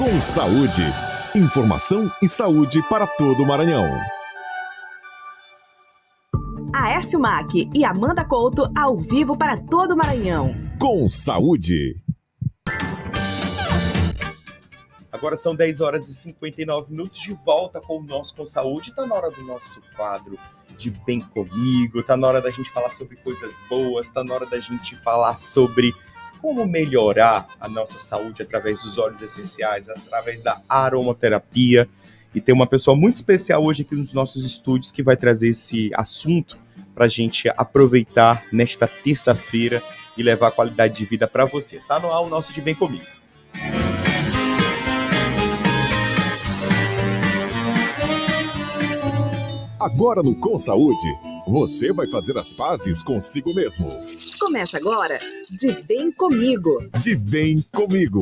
Com saúde. Informação e saúde para todo o Maranhão. Aécio Mac e Amanda Couto ao vivo para todo o Maranhão. Com saúde. Agora são 10 horas e 59 minutos, de volta com o nosso Com Saúde. Tá na hora do nosso quadro de Bem Comigo, tá na hora da gente falar sobre coisas boas, tá na hora da gente falar sobre como melhorar a nossa saúde através dos óleos essenciais, através da aromaterapia. E tem uma pessoa muito especial hoje aqui nos nossos estúdios que vai trazer esse assunto para a gente aproveitar nesta terça-feira e levar qualidade de vida para você. Tá no ar o nosso de Bem Comigo. Agora no Com Saúde, você vai fazer as pazes consigo mesmo. Começa agora, De Bem Comigo. De Bem Comigo.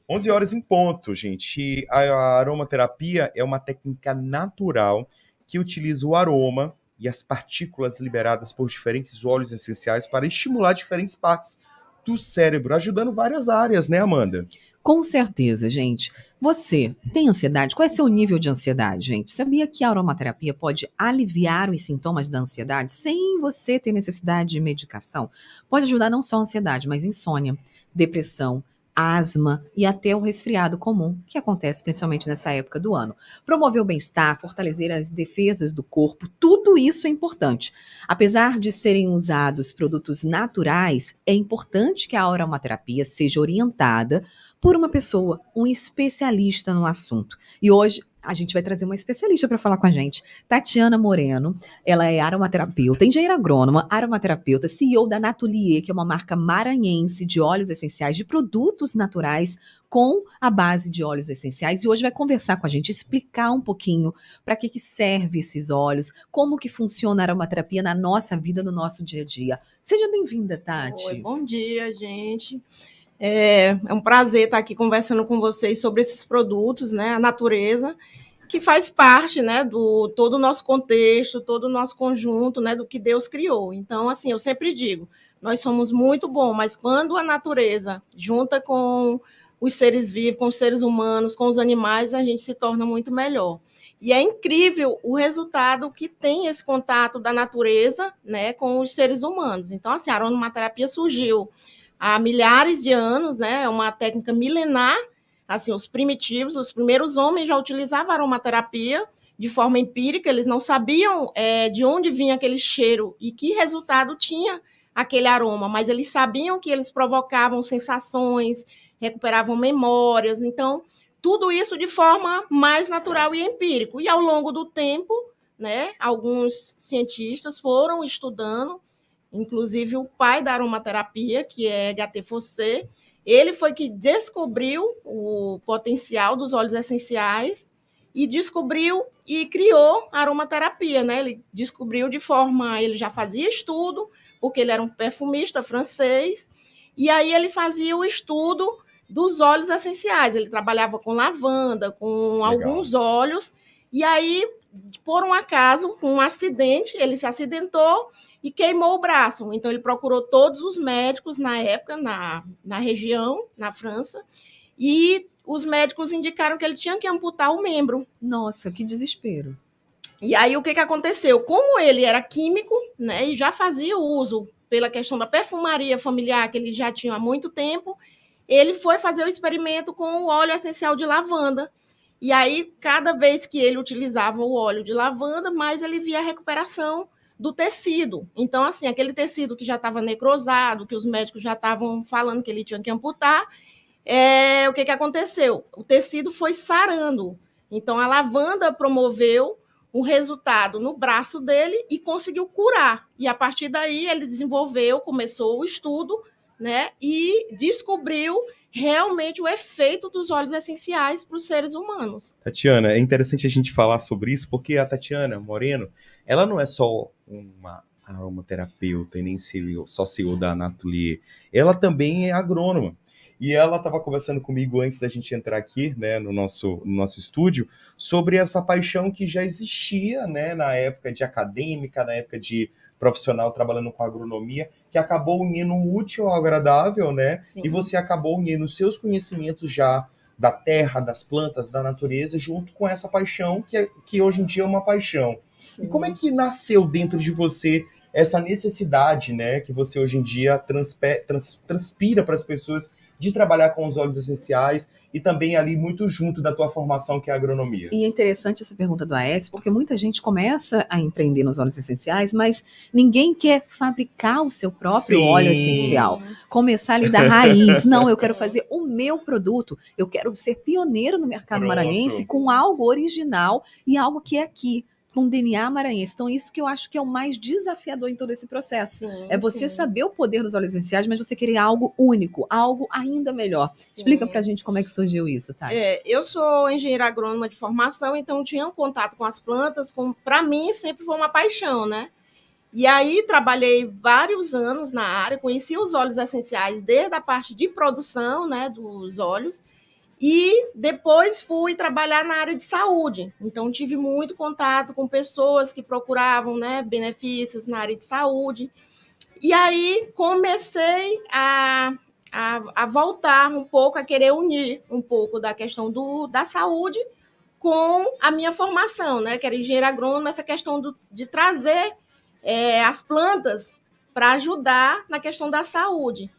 Onze horas em ponto, gente. A aromaterapia é uma técnica natural que utiliza o aroma e as partículas liberadas por diferentes óleos essenciais para estimular diferentes partes do cérebro, ajudando várias áreas, né, Amanda? Com certeza, gente. Você tem ansiedade? Qual é seu nível de ansiedade, gente? Sabia que a aromaterapia pode aliviar os sintomas da ansiedade sem você ter necessidade de medicação? Pode ajudar não só a ansiedade, mas insônia, depressão, asma e até o resfriado comum, que acontece principalmente nessa época do ano. Promover o bem-estar, fortalecer as defesas do corpo, tudo isso é importante. Apesar de serem usados produtos naturais, é importante que a aromaterapia seja orientada por uma pessoa, um especialista no assunto. E hoje a gente vai trazer uma especialista para falar com a gente, Tatiana Moreno. Ela é aromaterapeuta, engenheira agrônoma, aromaterapeuta, CEO da Natulier, que é uma marca maranhense de óleos essenciais, de produtos naturais com a base de óleos essenciais. E hoje vai conversar com a gente, explicar um pouquinho para que serve esses óleos, como que funciona a aromaterapia na nossa vida, no nosso dia a dia. Seja bem-vinda, Tati. Oi, bom dia, gente. É um prazer estar aqui conversando com vocês sobre esses produtos, né, a natureza, que faz parte, né, do todo o nosso contexto, todo o nosso conjunto, né, do que Deus criou. Então, assim, eu sempre digo, nós somos muito bons, mas quando a natureza junta com os seres vivos, com os seres humanos, com os animais, a gente se torna muito melhor. E é incrível o resultado que tem esse contato da natureza, né, com os seres humanos. Então, assim, a aromaterapia surgiu há milhares de anos, né? É uma técnica milenar. Assim, os primitivos, os primeiros homens já utilizavam aromaterapia de forma empírica, eles não sabiam de onde vinha aquele cheiro e que resultado tinha aquele aroma, mas eles sabiam que eles provocavam sensações, recuperavam memórias, então, tudo isso de forma mais natural e empírica. E ao longo do tempo, né, alguns cientistas foram estudando, inclusive o pai da aromaterapia, que é H.T. Fossé, ele foi que descobriu o potencial dos óleos essenciais e descobriu e criou a aromaterapia, né? Ele descobriu ele já fazia estudo, porque ele era um perfumista francês, e aí ele fazia o estudo dos óleos essenciais. Ele trabalhava com lavanda, com alguns óleos, e aí, por um acaso, um acidente, ele se acidentou e queimou o braço. Então, ele procurou todos os médicos na época, na região, na França, e os médicos indicaram que ele tinha que amputar o membro. Nossa, que desespero. E aí, o que aconteceu? Como ele era químico, né, e já fazia uso pela questão da perfumaria familiar, que ele já tinha há muito tempo, ele foi fazer o experimento com o óleo essencial de lavanda. E aí, cada vez que ele utilizava o óleo de lavanda, mais ele via a recuperação do tecido. Então, assim, aquele tecido que já estava necrosado, que os médicos já estavam falando que ele tinha que amputar, o que aconteceu? O tecido foi sarando. Então, a lavanda promoveu um resultado no braço dele e conseguiu curar. E, a partir daí, ele começou o estudo, né, e descobriu realmente o efeito dos óleos essenciais para os seres humanos. Tatiana, é interessante a gente falar sobre isso, porque a Tatiana Moreno, ela não é só uma aromaterapeuta e nem só CEO da Natulier, ela também é agrônoma. E ela estava conversando comigo antes da gente entrar aqui, né, no nosso estúdio, sobre essa paixão que já existia, né, na época de acadêmica, na época de profissional trabalhando com agronomia, que acabou unindo o útil ao agradável, né? Sim. E você acabou unindo os seus conhecimentos já da terra, das plantas, da natureza, junto com essa paixão, que hoje em dia é uma paixão. Sim. E como é que nasceu dentro de você essa necessidade, né, que você hoje em dia transpira para as pessoas de trabalhar com os óleos essenciais e também ali muito junto da tua formação, que é a agronomia? E é interessante essa pergunta do Aécio, porque muita gente começa a empreender nos óleos essenciais, mas ninguém quer fabricar o seu próprio Sim. óleo essencial. Começar ali da raiz. Não, eu quero fazer o meu produto. Eu quero ser pioneiro no mercado Pronto. maranhense com algo original e algo que é aqui, com DNA maranhense. Então, isso que eu acho que é o mais desafiador em todo esse processo. Sim, É você sim. saber o poder dos óleos essenciais, mas você querer algo único, algo ainda melhor. Sim. Explica pra gente como é que surgiu isso, Tati. Eu sou engenheira agrônoma de formação, então tinha um contato com as plantas, para mim sempre foi uma paixão, né? E aí trabalhei vários anos na área, conheci os óleos essenciais desde a parte de produção, né, dos óleos, e depois fui trabalhar na área de saúde. Então tive muito contato com pessoas que procuravam, né, benefícios na área de saúde. E aí comecei a voltar um pouco, a querer unir um pouco da questão da saúde com a minha formação, né? Que era engenheira agrônoma, essa questão de trazer as plantas para ajudar na questão da saúde.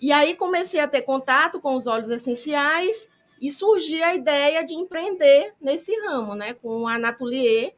E aí comecei a ter contato com os óleos essenciais e surgiu a ideia de empreender nesse ramo, né? Com a Natulier,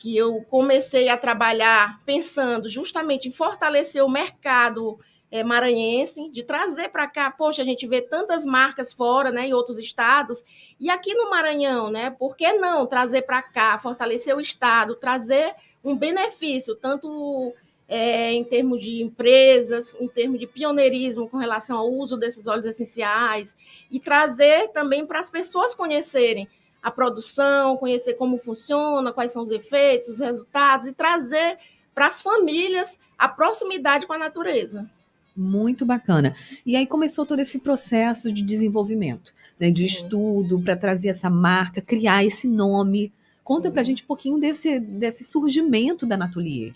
que eu comecei a trabalhar pensando justamente em fortalecer o mercado maranhense, de trazer para cá, poxa, a gente vê tantas marcas fora, né, em outros estados, e aqui no Maranhão, né, por que não trazer para cá, fortalecer o estado, trazer um benefício, tanto em termos de empresas, em termos de pioneirismo com relação ao uso desses óleos essenciais, e trazer também para as pessoas conhecerem a produção, conhecer como funciona, quais são os efeitos, os resultados, e trazer para as famílias a proximidade com a natureza. Muito bacana. E aí começou todo esse processo de desenvolvimento, né, de estudo, para trazer essa marca, criar esse nome. Conta pra gente um pouquinho desse surgimento da Natulier.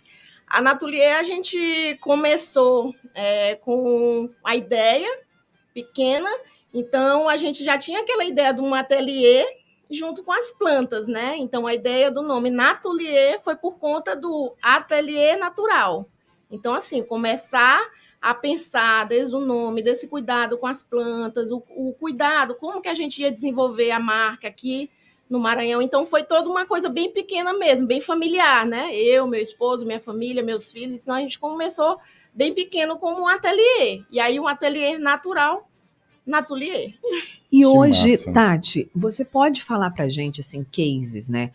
A Natulier, a gente começou com a ideia pequena, então a gente já tinha aquela ideia de um ateliê junto com as plantas, né? Então a ideia do nome Natulier foi por conta do ateliê natural. Então, assim, começar a pensar desde o nome, desse cuidado com as plantas, o cuidado, como que a gente ia desenvolver a marca aqui no Maranhão. Então, foi toda uma coisa bem pequena mesmo, bem familiar, né? Eu, meu esposo, minha família, meus filhos. Então, a gente começou bem pequeno como um ateliê. E aí, um ateliê natural, Natulier. E hoje, massa. Tati, você pode falar pra gente, assim, cases, né,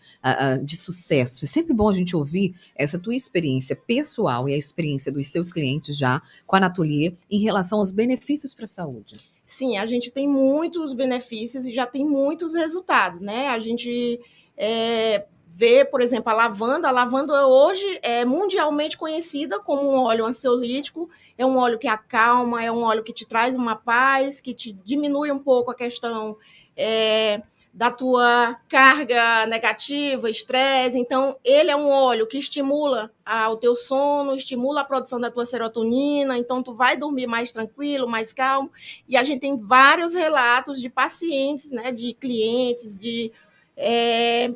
de sucesso. É sempre bom a gente ouvir essa tua experiência pessoal e a experiência dos seus clientes já com a Natulier em relação aos benefícios para a saúde. Sim, a gente tem muitos benefícios e já tem muitos resultados, né? A gente vê, por exemplo, a lavanda hoje é mundialmente conhecida como um óleo ansiolítico, é um óleo que acalma, é um óleo que te traz uma paz, que te diminui um pouco a questão da tua carga negativa, estresse. Então, ele é um óleo que estimula o teu sono, estimula a produção da tua serotonina, então tu vai dormir mais tranquilo, mais calmo. E a gente tem vários relatos de pacientes, né, de clientes, de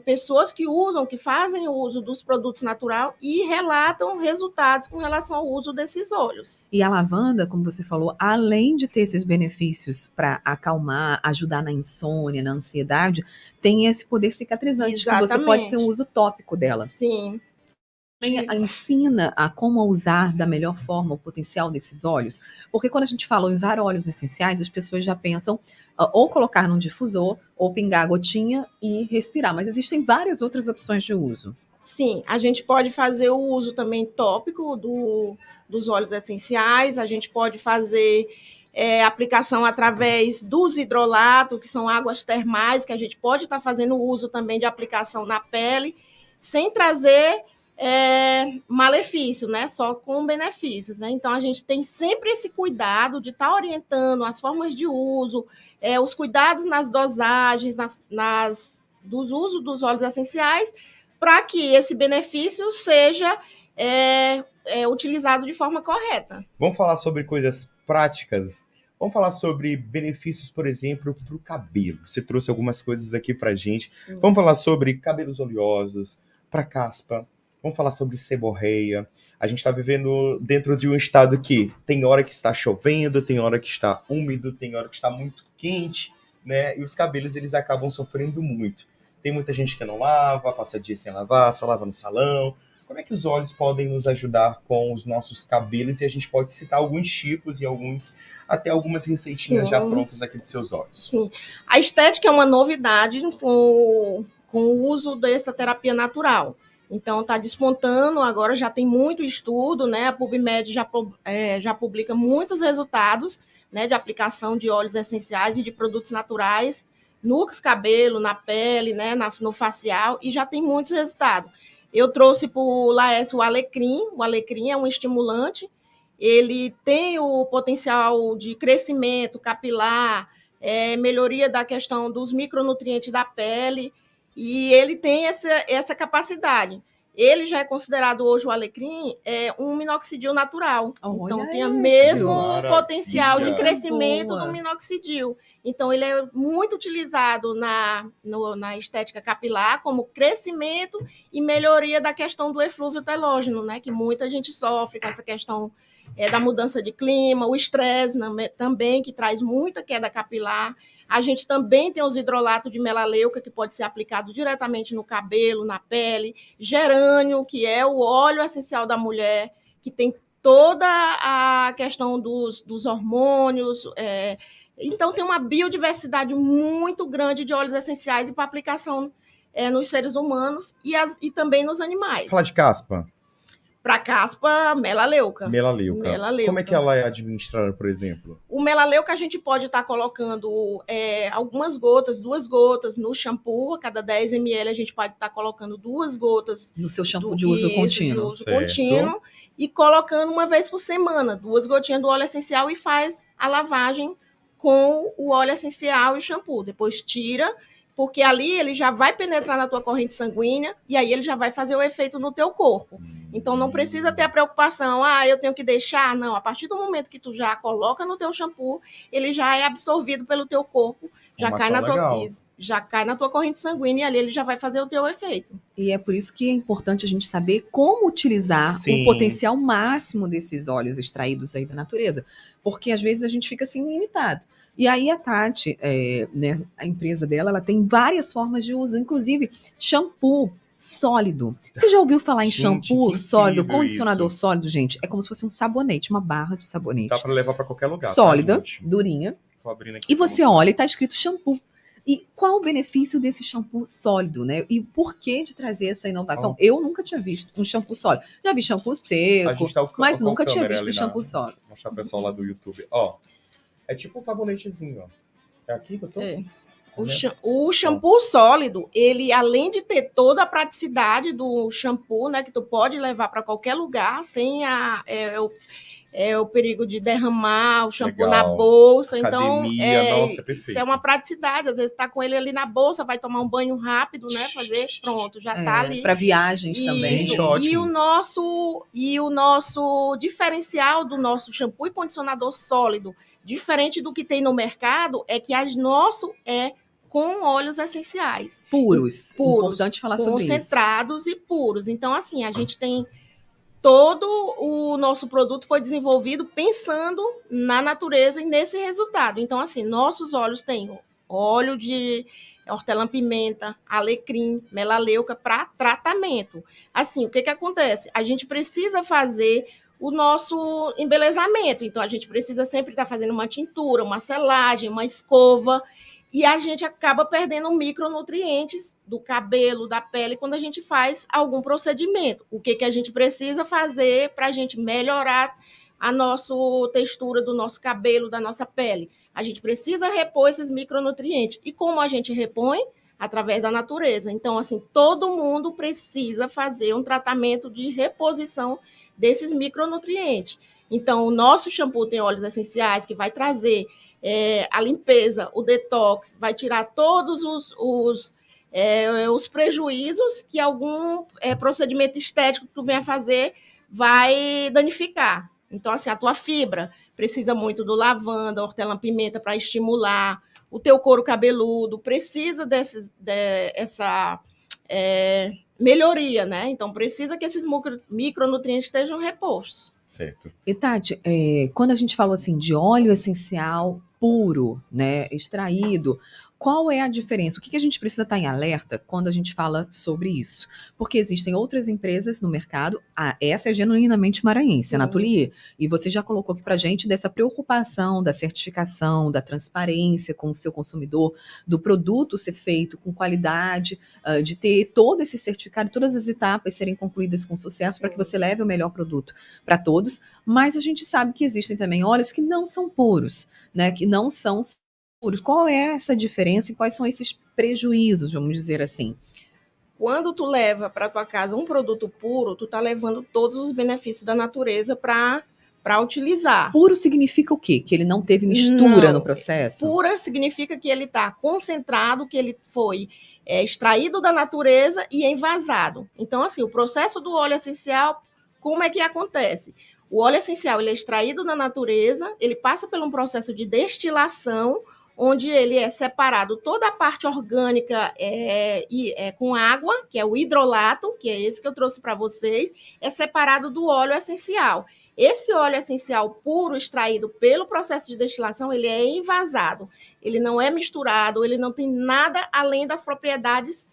pessoas que usam, que fazem o uso dos produtos naturais e relatam resultados com relação ao uso desses óleos. E a lavanda, como você falou, além de ter esses benefícios para acalmar, ajudar na insônia, na ansiedade, tem esse poder cicatrizante, Exatamente. que você pode ter um uso tópico dela. Sim. Também ensina a como usar da melhor forma o potencial desses óleos, porque quando a gente fala em usar óleos essenciais, as pessoas já pensam ou colocar num difusor, ou pingar a gotinha e respirar, mas existem várias outras opções de uso. Sim, a gente pode fazer o uso também tópico dos óleos essenciais, a gente pode fazer aplicação através dos hidrolatos, que são águas termais, que a gente pode estar fazendo uso também de aplicação na pele, sem trazer malefício, né? Só com benefícios, né? Então, a gente tem sempre esse cuidado de estar orientando as formas de uso, os cuidados nas dosagens, dos usos dos óleos essenciais, para que esse benefício seja é utilizado de forma correta. Vamos falar sobre coisas práticas. Vamos falar sobre benefícios, por exemplo, para o cabelo. Você trouxe algumas coisas aqui para gente. Sim. Vamos falar sobre cabelos oleosos, para caspa. Vamos falar sobre seborreia. A gente está vivendo dentro de um estado que tem hora que está chovendo, tem hora que está úmido, tem hora que está muito quente, né? E os cabelos, eles acabam sofrendo muito. Tem muita gente que não lava, passa dias sem lavar, só lava no salão. Como é que os óleos podem nos ajudar com os nossos cabelos? E a gente pode citar alguns tipos e até algumas receitinhas Sim. já prontas aqui dos seus óleos. Sim. A estética é uma novidade com o uso dessa terapia natural. Então, está despontando, agora já tem muito estudo, né? A PubMed já publica muitos resultados, né, de aplicação de óleos essenciais e de produtos naturais no cabelo, na pele, né, no facial, e já tem muitos resultados. Eu trouxe para o Laércio o alecrim. O alecrim é um estimulante, ele tem o potencial de crescimento capilar, melhoria da questão dos micronutrientes da pele, e ele tem essa capacidade. Ele já é considerado hoje, o alecrim, um minoxidil natural. Olha então, tem o isso. mesmo Maravilha. potencial de crescimento Boa. do minoxidil. Então, ele é muito utilizado na estética capilar como crescimento e melhoria da questão do eflúvio telógeno, né? Que muita gente sofre com essa questão da mudança de clima, o estresse também, que traz muita queda capilar. A gente também tem os hidrolatos de melaleuca, que pode ser aplicado diretamente no cabelo, na pele. Gerânio, que é o óleo essencial da mulher, que tem toda a questão dos hormônios. Então, tem uma biodiversidade muito grande de óleos essenciais para aplicação nos seres humanos e também nos animais. Fala de caspa. Para caspa, melaleuca. Melaleuca. Como é que ela é administrada, por exemplo? O melaleuca a gente pode estar colocando algumas gotas, 2 gotas no shampoo. A cada 10 ml a gente pode estar colocando 2 gotas. No seu shampoo de uso contínuo. De uso contínuo. E colocando uma vez por semana, 2 gotinhas do óleo essencial e faz a lavagem com o óleo essencial e o shampoo. Depois tira, porque ali ele já vai penetrar na tua corrente sanguínea e aí ele já vai fazer o efeito no teu corpo. Então, não precisa ter a preocupação, eu tenho que deixar. Não, a partir do momento que tu já coloca no teu shampoo, ele já é absorvido pelo teu corpo, já cai na tua corrente sanguínea e ali ele já vai fazer o teu efeito. E é por isso que é importante a gente saber como utilizar Sim. o potencial máximo desses óleos extraídos aí da natureza. Porque às vezes a gente fica assim limitado. E aí a Tati, né, a empresa dela, ela tem várias formas de uso, inclusive shampoo sólido. Você já ouviu falar em Gente, shampoo que sólido, incrível condicionador isso. sólido, gente? É como se fosse um sabonete, uma barra de sabonete. Dá para levar para qualquer lugar. Sólida, tá, gente? durinha. Tô abrindo aqui E pra você mostrar. olha e tá escrito shampoo. E qual o benefício desse shampoo sólido, né? E por que de trazer essa inovação? Eu nunca tinha visto um shampoo sólido. Já vi shampoo A seco, gente tá mas com a nunca tinha câmera visto ali shampoo sólido. Vou mostrar pro pessoal lá do YouTube. Ó, é tipo um sabonetezinho, ó. É aqui que eu tô? O shampoo sólido, ele, além de ter toda a praticidade do shampoo, né, que tu pode levar para qualquer lugar, sem o perigo de derramar o shampoo Legal. na bolsa. Academia, então, nossa, perfeito. isso é uma praticidade. Às vezes tá com ele ali na bolsa, vai tomar um banho rápido, né, fazer, pronto, já tá ali. Para viagens também. Isso. Gente, ótimo. E o nosso diferencial do nosso shampoo e condicionador sólido, diferente do que tem no mercado, é que as nosso é com óleos essenciais. Puros. Importante falar sobre isso. Concentrados e puros. Então, assim, a gente tem todo o nosso produto foi desenvolvido pensando na natureza e nesse resultado. Então, assim, nossos óleos têm óleo de hortelã-pimenta, alecrim, melaleuca para tratamento. Assim, o que acontece? A gente precisa fazer o nosso embelezamento. Então, a gente precisa sempre estar fazendo uma tintura, uma selagem, uma escova, e a gente acaba perdendo micronutrientes do cabelo, da pele, quando a gente faz algum procedimento. O que a gente precisa fazer para a gente melhorar a nossa textura do nosso cabelo, da nossa pele? A gente precisa repor esses micronutrientes. E como a gente repõe? Através da natureza. Então, assim, todo mundo precisa fazer um tratamento de reposição desses micronutrientes. Então, o nosso shampoo tem óleos essenciais que vai trazer a limpeza, o detox, vai tirar todos os prejuízos que algum procedimento estético que tu venha fazer vai danificar. Então, assim, a tua fibra precisa muito do lavanda, hortelã-pimenta para estimular. O teu couro cabeludo precisa dessa melhoria, né? Então, precisa que esses micronutrientes estejam repostos. Certo. E Tati, quando a gente falou assim de óleo essencial puro, né, extraído, qual é a diferença? O que a gente precisa estar em alerta quando a gente fala sobre isso? Porque existem outras empresas no mercado, essa é genuinamente maranhense, a Sim. Natulier, e você já colocou aqui pra gente dessa preocupação da certificação, da transparência com o seu consumidor, do produto ser feito com qualidade, de ter todo esse certificado, todas as etapas serem concluídas com sucesso para que você leve o melhor produto para todos, mas a gente sabe que existem também óleos que não são puros, né, que não são puros. Qual é essa diferença e quais são esses prejuízos, vamos dizer assim? Quando tu leva para tua casa um produto puro, tu tá levando todos os benefícios da natureza para utilizar. Puro significa o quê? Que ele não teve mistura Não. no processo? Pura significa que ele está concentrado, que ele foi extraído da natureza e envasado. Então, assim, o processo do óleo essencial, como é que acontece? O óleo essencial ele é extraído da natureza, ele passa por um processo de destilação, onde ele é separado toda a parte orgânica com água, que é o hidrolato, que é esse que eu trouxe para vocês, é separado do óleo essencial. Esse óleo essencial puro, extraído pelo processo de destilação, ele é envasado. Ele não é misturado, ele não tem nada além das propriedades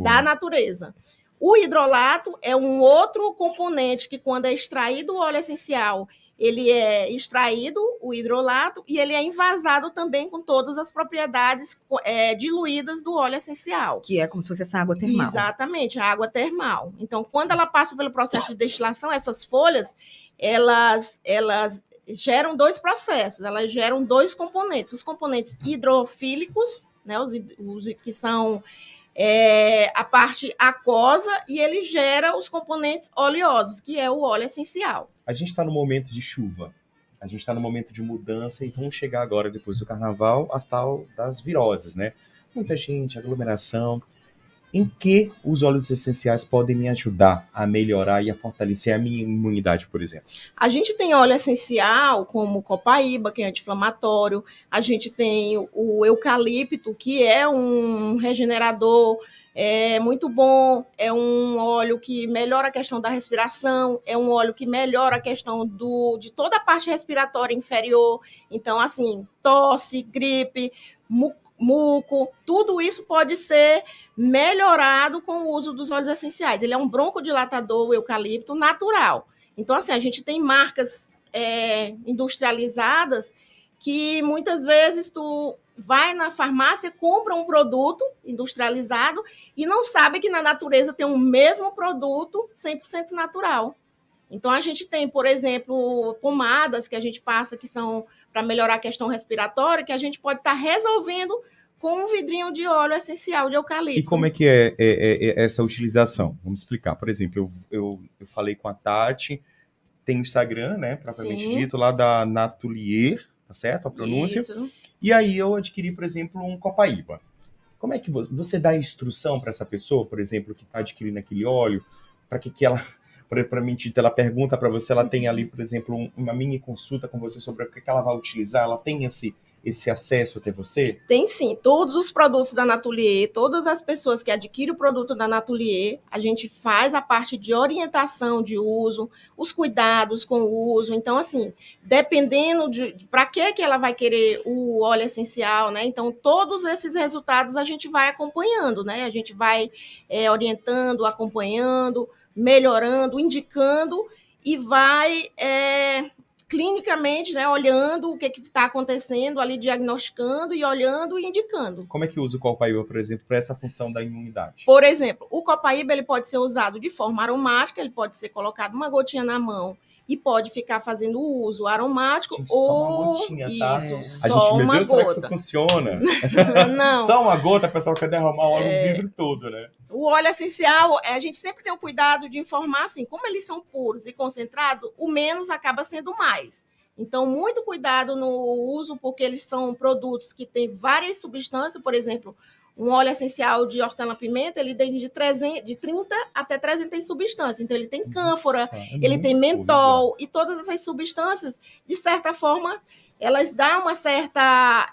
da natureza. O hidrolato é um outro componente que, quando é extraído o óleo essencial, ele é extraído, o hidrolato, e ele é envasado também com todas as propriedades diluídas do óleo essencial. Que é como se fosse essa água termal. Exatamente, a água termal. Então, quando ela passa pelo processo de destilação, essas folhas, elas geram dois processos, elas geram dois componentes. Os componentes hidrofílicos, né, os que são a parte aquosa, e ele gera os componentes oleosos, que é o óleo essencial. A gente está no momento de chuva, a gente está no momento de mudança, e vamos chegar agora, depois do carnaval, às tal das viroses, né? Muita gente, aglomeração. Em que os óleos essenciais podem me ajudar a melhorar e a fortalecer a minha imunidade, por exemplo? A gente tem óleo essencial, como o copaíba, que é anti-inflamatório. A gente tem o eucalipto, que é um regenerador muito bom. É um óleo que melhora a questão da respiração. É um óleo que melhora a questão de toda a parte respiratória inferior. Então, assim, tosse, gripe, muco, tudo isso pode ser melhorado com o uso dos óleos essenciais. Ele é um broncodilatador, o eucalipto, natural. Então, assim, a gente tem marcas industrializadas que muitas vezes tu vai na farmácia, compra um produto industrializado e não sabe que na natureza tem o mesmo produto 100% natural. Então, a gente tem, por exemplo, pomadas que a gente passa que são para melhorar a questão respiratória, que a gente pode estar resolvendo com um vidrinho de óleo essencial de eucalipto. E como é que é essa utilização? Vamos explicar. Por exemplo, eu falei com a Tati, tem o Instagram, né, propriamente dito, lá da Natulier, tá certo? A pronúncia. Isso. E aí eu adquiri, por exemplo, um copaíba. Como é que você dá instrução para essa pessoa, por exemplo, que está adquirindo aquele óleo, para que ela... Para mim, ela pergunta para você, ela tem ali, por exemplo, uma mini consulta com você sobre o que ela vai utilizar, ela tem esse acesso até você? Tem sim, todos os produtos da Natulier, todas as pessoas que adquirem o produto da Natulier, a gente faz a parte de orientação de uso, os cuidados com o uso. Então, assim, dependendo para que ela vai querer o óleo essencial, né? Então, todos esses resultados a gente vai acompanhando, né? A gente vai orientando, acompanhando, melhorando, indicando e vai clinicamente, né, olhando o que está acontecendo ali, diagnosticando e olhando e indicando. Como é que usa o copaíba, por exemplo, para essa função da imunidade? Por exemplo, o copaíba ele pode ser usado de forma aromática, ele pode ser colocado uma gotinha na mão e pode ficar fazendo uso aromático. Gente, ou só uma gotinha, tá? Isso, A só gente, meu uma Deus, será que gota. isso funciona? Não. Só uma gota, o pessoal quer derramar óleo no vidro todo, né? O óleo essencial, a gente sempre tem o cuidado de informar assim, como eles são puros e concentrados, o menos acaba sendo mais. Então, muito cuidado no uso, porque eles são produtos que têm várias substâncias, por exemplo, Um óleo essencial de hortelã-pimenta, ele tem de 30 até 300 substâncias. Então, ele tem cânfora, Nossa, é ele tem muita mentol, e todas essas substâncias, de certa forma, elas dão uma certa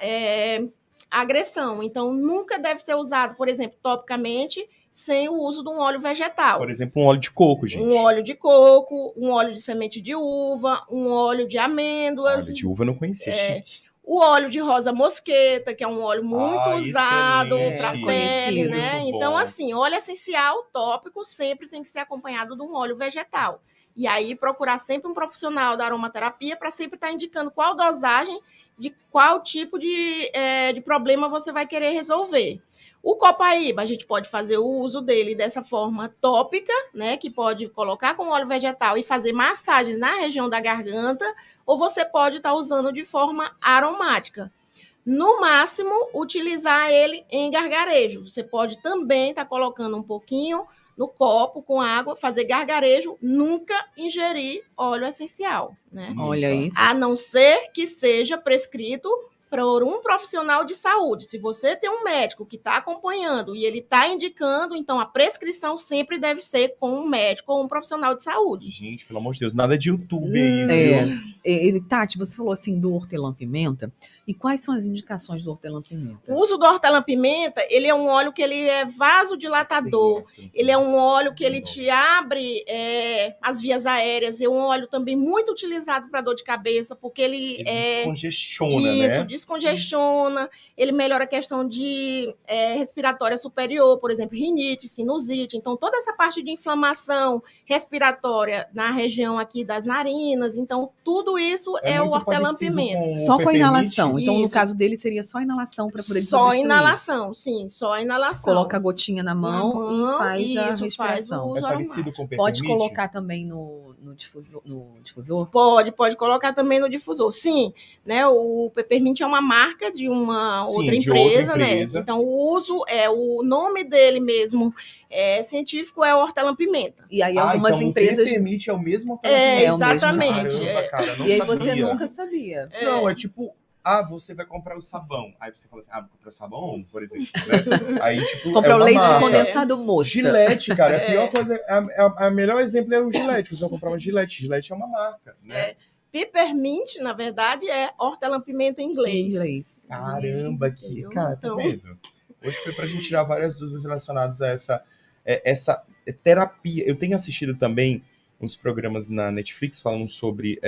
agressão. Então, nunca deve ser usado, por exemplo, topicamente, sem o uso de um óleo vegetal. Por exemplo, um óleo de coco, gente. Um óleo de coco, um óleo de semente de uva, um óleo de amêndoas. Óleo de uva eu não conhecia, gente. O óleo de rosa mosqueta, que é um óleo muito usado excelente. para pele, Conhecido. né? Muito Então, bom. assim, óleo essencial tópico sempre tem que ser acompanhado de um óleo vegetal. E aí, procurar sempre um profissional da aromaterapia para sempre estar indicando qual dosagem de qual tipo de problema você vai querer resolver. O copaíba, a gente pode fazer o uso dele dessa forma tópica, né? Que pode colocar com óleo vegetal e fazer massagem na região da garganta, ou você pode estar usando de forma aromática. No máximo, utilizar ele em gargarejo. Você pode também estar colocando um pouquinho no copo com água, fazer gargarejo, nunca ingerir óleo essencial, né? Olha aí. A não ser que seja prescrito por um profissional de saúde. Se você tem um médico que está acompanhando e ele está indicando, então a prescrição sempre deve ser com um médico ou um profissional de saúde. Gente, pelo amor de Deus, nada de YouTube aí, viu? Tati, você falou assim do hortelã-pimenta. E quais são as indicações do hortelã-pimenta? O uso do hortelã-pimenta, ele é um óleo que ele é vasodilatador. Ele é um óleo que ele te abre as vias aéreas. É um óleo também muito utilizado para dor de cabeça, porque ele descongestiona, isso, né? descongestiona. Ele melhora a questão de respiratória superior, por exemplo, rinite, sinusite. Então, toda essa parte de inflamação respiratória na região aqui das narinas. Então, tudo isso é o muito hortelã-pimenta. parecido com Só o com a inalação. peppermint. Então, no Isso. caso dele, seria só inalação para poder Só desobstruir. inalação, sim, só inalação. Coloca a gotinha na mão e faz a isso, respiração. faz É o parecido com o peppermint? Pode colocar também no difusor? Pode colocar também no difusor. Sim, né? O Peppermint é uma marca de uma Sim, outra de outra empresa, empresa. né? Então, o uso o nome dele mesmo científico é o hortelã-pimenta. E aí algumas então empresas... o peppermint é o mesmo É o mesmo. Exatamente. Caramba, cara, não E aí sabia. você nunca sabia. Não, é tipo, você vai comprar o sabão. Aí você fala assim, vou comprar o sabão, por exemplo, né? Aí, tipo, Comprar o uma leite marca. condensado moça. Gillette, cara, a pior coisa, a melhor exemplo é o Gillette. Você vai comprar uma Gillette. Gillette é uma marca, né? Peppermint, na verdade, é hortelã-pimenta em inglês. Caramba, que... Entendeu? Cara, Então- tá vendo? Hoje foi pra gente tirar várias dúvidas relacionadas a essa terapia. Eu tenho assistido também uns programas na Netflix falando sobre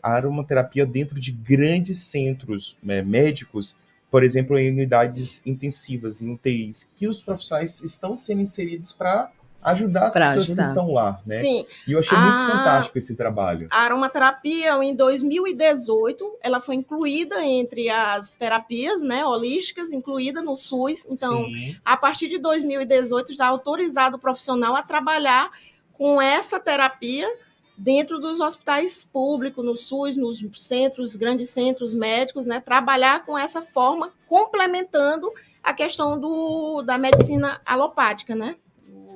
a aromaterapia dentro de grandes centros médicos, por exemplo, em unidades intensivas, em UTIs, que os profissionais estão sendo inseridos para ajudar as Pra pessoas ajudar. que estão lá, né? Sim, E eu achei muito fantástico esse trabalho. a aromaterapia, em 2018, ela foi incluída entre as terapias, né, holísticas, incluída no SUS. Então, Sim. a partir de 2018, já autorizado o profissional a trabalhar com essa terapia dentro dos hospitais públicos, no SUS, nos grandes centros médicos, né, trabalhar com essa forma, complementando a questão da medicina alopática, né,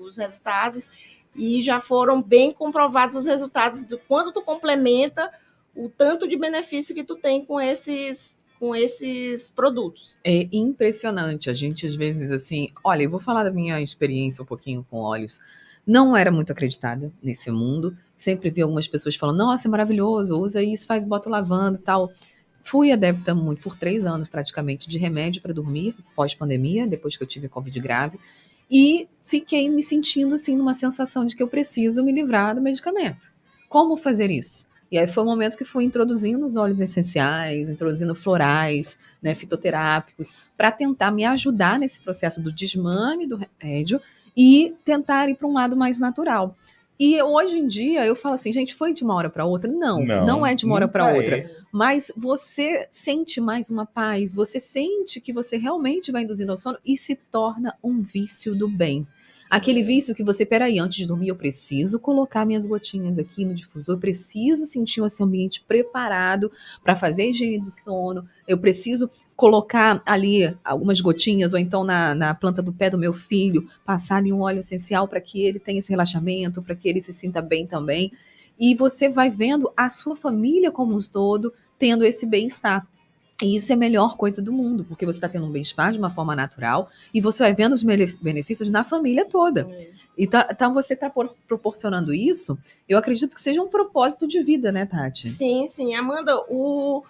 os resultados, e já foram bem comprovados os resultados de quando tu complementa o tanto de benefício que tu tem com esses produtos. É impressionante. A gente, às vezes, assim... Olha, eu vou falar da minha experiência um pouquinho com óleos. Não era muito acreditada nesse mundo. Sempre vi algumas pessoas falando, nossa, é maravilhoso, usa isso, bota lavanda e tal. Fui adepta muito, por 3 anos praticamente, de remédio para dormir, pós-pandemia, depois que eu tive Covid grave. E fiquei me sentindo, assim, numa sensação de que eu preciso me livrar do medicamento. Como fazer isso? E aí foi o momento que fui introduzindo os óleos essenciais, introduzindo florais, né, fitoterápicos, para tentar me ajudar nesse processo do desmame do remédio e tentar ir para um lado mais natural. E hoje em dia eu falo assim, gente, foi de uma hora para outra? Não é de uma hora para nunca outra. é. Mas você sente mais uma paz, você sente que você realmente vai induzindo ao sono e se torna um vício do bem. Aquele vício que você, peraí, antes de dormir eu preciso colocar minhas gotinhas aqui no difusor, eu preciso sentir esse ambiente preparado para fazer a higiene do sono, eu preciso colocar ali algumas gotinhas, ou então na planta do pé do meu filho, passar ali um óleo essencial para que ele tenha esse relaxamento, para que ele se sinta bem também. E você vai vendo a sua família como um todo tendo esse bem-estar. E isso é a melhor coisa do mundo, porque você está tendo um bem-estar de uma forma natural e você vai vendo os benefícios na família toda. Então você está proporcionando isso, eu acredito que seja um propósito de vida, né, Tati? Sim, sim. Amanda, o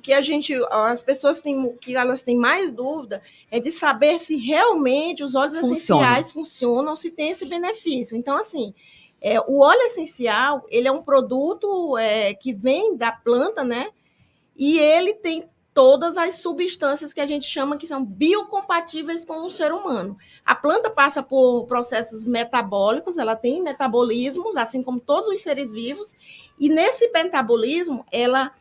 que as pessoas têm, o que elas têm mais dúvida é de saber se realmente os óleos essenciais funcionam, se tem esse benefício. Então, assim, o óleo essencial, ele é um produto que vem da planta, né? E ele tem todas as substâncias que a gente chama que são biocompatíveis com o ser humano. A planta passa por processos metabólicos, ela tem metabolismos, assim como todos os seres vivos, e nesse metabolismo, ela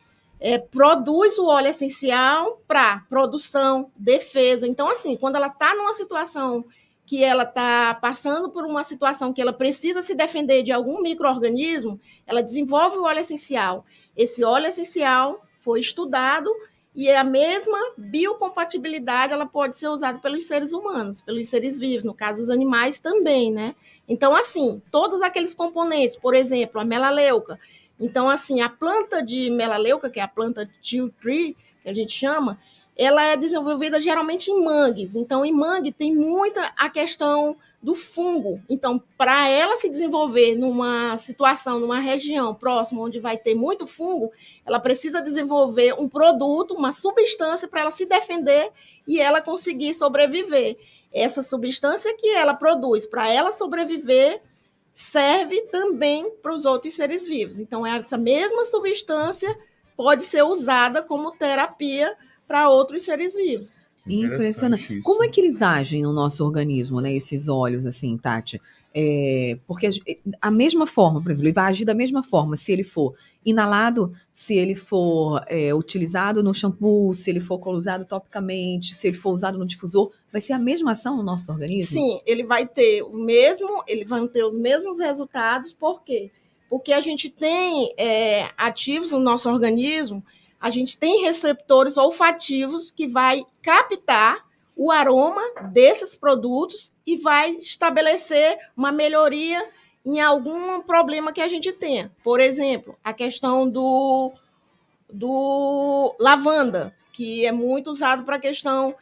produz o óleo essencial para produção, defesa. Então, assim, quando ela está numa situação que ela está passando por uma situação que ela precisa se defender de algum micro-organismo, ela desenvolve o óleo essencial. Esse óleo essencial foi estudado e a mesma biocompatibilidade ela pode ser usada pelos seres humanos, pelos seres vivos, no caso os animais também, né? Então, assim, todos aqueles componentes, por exemplo, a melaleuca. Então, assim, a planta de melaleuca, que é a planta tea tree, que a gente chama, ela é desenvolvida geralmente em mangues. Então, em mangue tem muita a questão do fungo. Então, para ela se desenvolver numa situação, numa região próxima onde vai ter muito fungo, ela precisa desenvolver um produto, uma substância para ela se defender e ela conseguir sobreviver. Essa substância que ela produz para ela sobreviver serve também para os outros seres vivos. Então, essa mesma substância pode ser usada como terapia para outros seres vivos. Impressionante. Como é que eles agem no nosso organismo, né? Esses óleos, assim, Tati? Porque a mesma forma, por exemplo, ele vai agir da mesma forma se ele for inalado, se ele for utilizado no shampoo, se ele for usado topicamente, se ele for usado no difusor, vai ser a mesma ação no nosso organismo? Sim, ele vai ter os mesmos resultados. Por quê? Porque a gente tem ativos no nosso organismo. A gente tem receptores olfativos que vai captar o aroma desses produtos e vai estabelecer uma melhoria em algum problema que a gente tenha. Por exemplo, a questão do lavanda, que é muito usado para a questão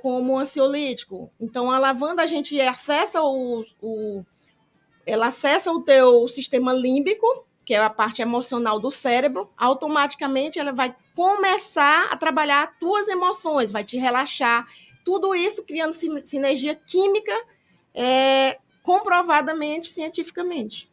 como ansiolítico. Então, a lavanda, a gente acessa ela acessa o teu sistema límbico, que é a parte emocional do cérebro, automaticamente ela vai começar a trabalhar as tuas emoções, vai te relaxar, tudo isso criando sinergia química comprovadamente, cientificamente.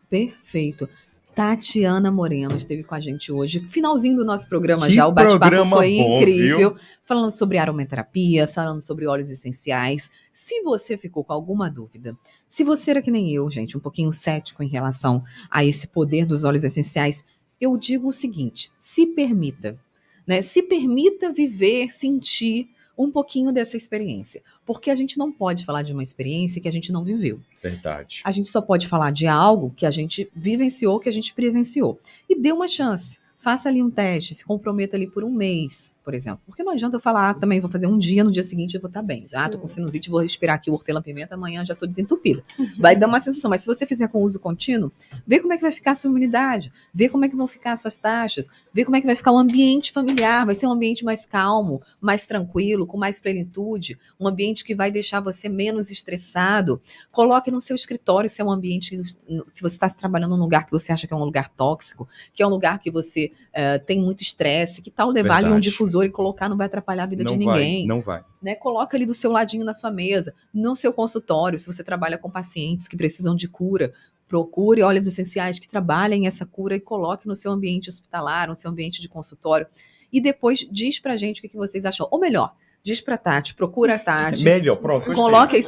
Perfeito. Tatiana Moreno esteve com a gente hoje, finalzinho do nosso programa já, o bate-papo foi incrível, viu? Falando sobre aromaterapia, falando sobre óleos essenciais. Se você ficou com alguma dúvida, se você era que nem eu, gente, um pouquinho cético em relação a esse poder dos óleos essenciais, eu digo o seguinte, se permita, né? Se permita viver, sentir um pouquinho dessa experiência, porque a gente não pode falar de uma experiência que a gente não viveu. Verdade. A gente só pode falar de algo que a gente vivenciou, que a gente presenciou. E dê uma chance. Faça ali um teste, se comprometa ali por um mês, por exemplo. Porque não adianta eu falar, também vou fazer um dia, no dia seguinte eu vou estar bem. Ah, tô com sinusite, vou respirar aqui o hortelã-pimenta, amanhã já tô desentupida. Vai dar uma sensação, mas se você fizer com uso contínuo, vê como é que vai ficar a sua imunidade, vê como é que vão ficar as suas taxas, vê como é que vai ficar o ambiente familiar, vai ser um ambiente mais calmo, mais tranquilo, com mais plenitude, um ambiente que vai deixar você menos estressado. Coloque no seu escritório se é um ambiente, se você está trabalhando num lugar que você acha que é um lugar tóxico, que é um lugar que você tem muito estresse, que tal levar ali um difusor e colocar, não vai atrapalhar a vida de ninguém. Não vai. Né? Coloca ali do seu ladinho na sua mesa, no seu consultório, se você trabalha com pacientes que precisam de cura, procure óleos essenciais que trabalhem essa cura e coloque no seu ambiente hospitalar, no seu ambiente de consultório. E depois diz pra gente o que vocês acham. Ou melhor, diz pra Tati, procura a Tati. Melhor, pronto. Coloque aí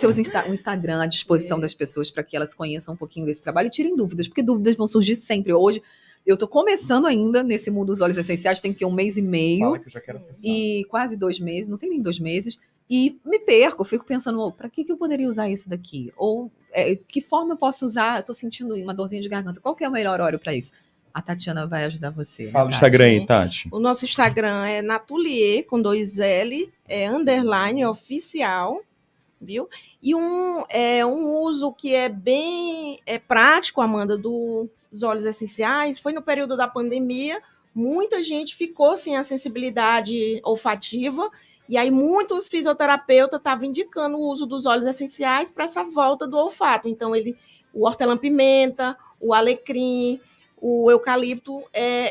o Instagram à disposição das pessoas para que elas conheçam um pouquinho desse trabalho e tirem dúvidas, porque dúvidas vão surgir sempre. Hoje, eu tô começando ainda nesse mundo dos óleos essenciais, tem que ter 1 mês e meio. Fala que eu já quero acessar. E quase 2 meses, não tem nem 2 meses. E me perco, fico pensando, para que eu poderia usar esse daqui? Ou que forma eu posso usar? Eu tô sentindo uma dorzinha de garganta. Qual que é o melhor óleo para isso? A Tatiana vai ajudar você. Fala o Instagram aí, Tati. O nosso Instagram é Natulier, com 2 L, _ oficial, viu? E um uso que é bem prático, Amanda, dos óleos essenciais, foi no período da pandemia. muita gente ficou sem a sensibilidade olfativa, e aí muitos fisioterapeutas estavam indicando o uso dos óleos essenciais para essa volta do olfato. Então, o hortelã-pimenta, o alecrim, o eucalipto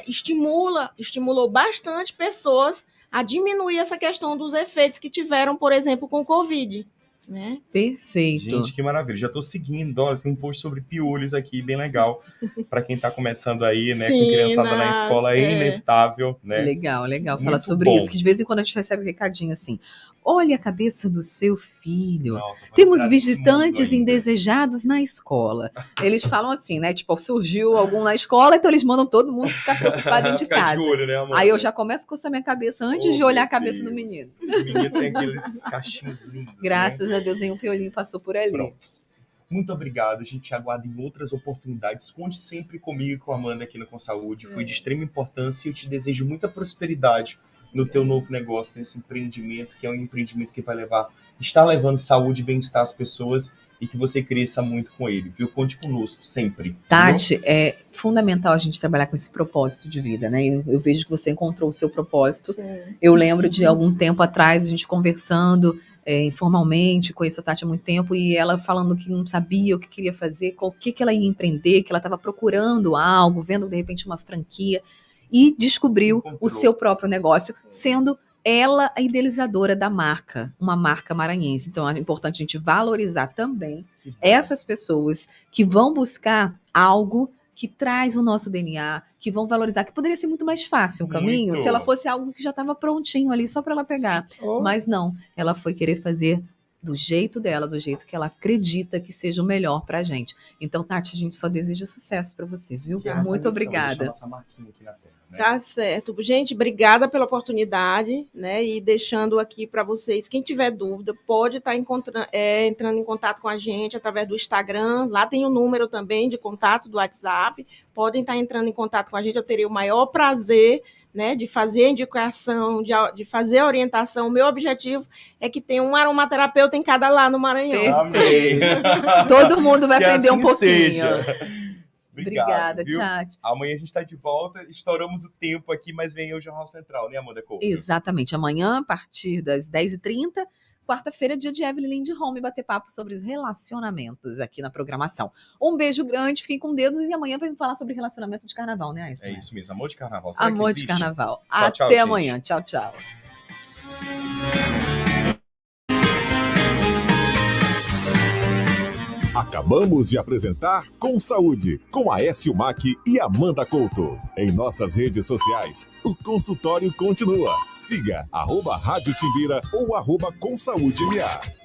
estimulou bastante pessoas a diminuir essa questão dos efeitos que tiveram, por exemplo, com o Covid, né? Perfeito. Gente, que maravilha. Já tô seguindo. Olha, tem um post sobre piolhos aqui, bem legal. Para quem tá começando aí, né? Com criançada na escola, é inevitável, né? Legal. Fala Muito sobre bom. isso, que de vez em quando a gente recebe um recadinho assim. Olha a cabeça do seu filho. Nossa, vou Temos entrar nesse visitantes mundo ainda. indesejados na escola. Eles falam assim, né? Tipo, surgiu algum na escola, então eles mandam todo mundo ficar preocupado dentro de Ficar casa. de olho, né, Amanda? Aí eu já começo a coçar minha cabeça antes de Oh, olhar a meu cabeça do Deus. menino. O menino tem aqueles cachinhos lindos. Graças né? a Deus, nenhum piolinho passou por ali. Pronto. Muito obrigado. A gente te aguarda em outras oportunidades. Conte sempre comigo e com a Amanda aqui no Com Saúde. Foi de extrema importância e eu te desejo muita prosperidade no teu novo negócio, nesse empreendimento, que é um empreendimento que está levando saúde e bem-estar às pessoas e que você cresça muito com ele, viu? Conte conosco, sempre. Tati, é fundamental a gente trabalhar com esse propósito de vida, né? Eu vejo que você encontrou o seu propósito. Sim. Eu lembro de algum tempo atrás, a gente conversando informalmente, conheço a Tati há muito tempo, e ela falando que não sabia o que queria fazer, o que ela ia empreender, que ela estava procurando algo, vendo de repente uma franquia, e descobriu o seu próprio negócio, sendo ela a idealizadora da marca, uma marca maranhense. Então é importante a gente valorizar também essas pessoas que vão buscar algo que traz o nosso DNA, que vão valorizar, que poderia ser muito mais fácil o caminho Muito. se ela fosse algo que já estava prontinho ali, só para ela pegar. Oh. Mas não, ela foi querer fazer do jeito dela, do jeito que ela acredita que seja o melhor pra gente. Então, Tati, a gente só deseja sucesso para você, viu? Que é a nossa Muito missão, deixar obrigada. nossa marquinha aqui na terra, né? Tá certo. Gente, obrigada pela oportunidade, né? E deixando aqui para vocês, quem tiver dúvida, pode estar entrando em contato com a gente através do Instagram. Lá tem o número também de contato do WhatsApp. Podem estar entrando em contato com a gente. Eu teria o maior prazer, né, de fazer a indicação, de fazer a orientação. O meu objetivo é que tenha um aromaterapeuta em cada lá no Maranhão. Amém. Todo mundo vai Que aprender um assim pouquinho. seja. Obrigada, viu? Tati. Amanhã a gente está de volta, estouramos o tempo aqui, mas vem aí o Jornal Central, né, Amanda Couto? Exatamente. Amanhã, a partir das 10h30, quarta-feira, dia de Evelyn de Home, bater papo sobre os relacionamentos aqui na programação. Um beijo grande, fiquem com dedos, e amanhã vai falar sobre relacionamento de carnaval, né, Aisson? É isso mesmo, amor de carnaval. Será Amor que de existe? carnaval. Tchau, tchau, Até gente. amanhã. Tchau, tchau. Acabamos de apresentar Com Saúde, com Aécio Mack e Amanda Couto. Em nossas redes sociais, o consultório continua. Siga @Rádio Timbira ou @ComSaúdeMA.